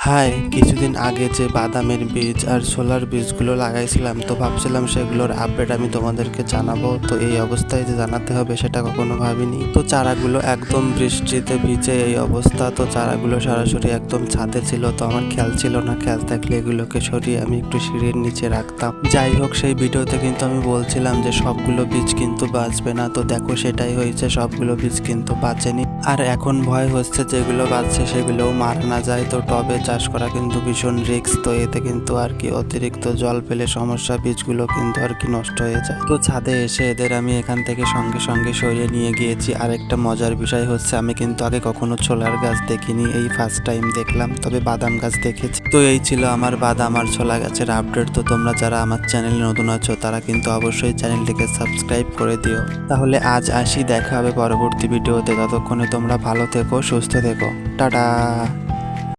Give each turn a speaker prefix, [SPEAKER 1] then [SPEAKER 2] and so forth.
[SPEAKER 1] High, কিছুদিন আগে যে বাদামের বীজ আর ছোলার বীজগুলো লাগাইছিলাম, তো ভাবছিলাম সেগুলোর আপডেট আমি তোমাদেরকে জানাবো। তো এই অবস্থায় যে জানাতে হবে সেটা কখনো ভাবিনি। তো চারাগুলো একদম বৃষ্টিতে ভিজে এই অবস্থা। তো চারাগুলো সরাসরি একদম ছাদে ছিল, তো আমার খেয়াল ছিল না। খেয়াল থাকলে এগুলোকে সরিয়ে আমি একটু সিঁড়ির নিচে রাখতাম। যাই হোক, সেই ভিডিওতে কিন্তু আমি বলছিলাম যে সবগুলো বীজ কিন্তু বাঁচবে না। তো দেখো, সেটাই হয়েছে, সবগুলো বীজ কিন্তু বাঁচেনি। আর এখন ভয় হচ্ছে যেগুলো বাঁচছে সেগুলোও মারা না যায়। তো টবে চাষ করা কিন্তু ভীষণ রিস্ক। তো এতে কিন্তু আর কি অতিরিক্ত জল পেলে সমস্যা, বীজগুলো কিন্তু আর কি নষ্ট হয়ে যায়। তো ছাদে এসে এদের আমি এখান থেকে সঙ্গে সঙ্গে সরিয়ে নিয়ে গিয়েছি। আরেকটা মজার বিষয় হচ্ছে, আমি কিন্তু আগে কখনো ছোলার গাছ দেখিনি, এই ফার্স্ট টাইম দেখলাম। তবে বাদাম গাছ দেখেছি। তো এই ছিল আমার বাদাম আর ছোলা গাছের আপডেট। তো তোমরা যারা আমার চ্যানেলে নতুন আছো তারা কিন্তু অবশ্যই চ্যানেলটিকে সাবস্ক্রাইব করে দিও। তাহলে আজ আসি, দেখা হবে পরবর্তী ভিডিওতে। ততক্ষণে তোমরা ভালো থেকো, সুস্থ থেকো। টাটা।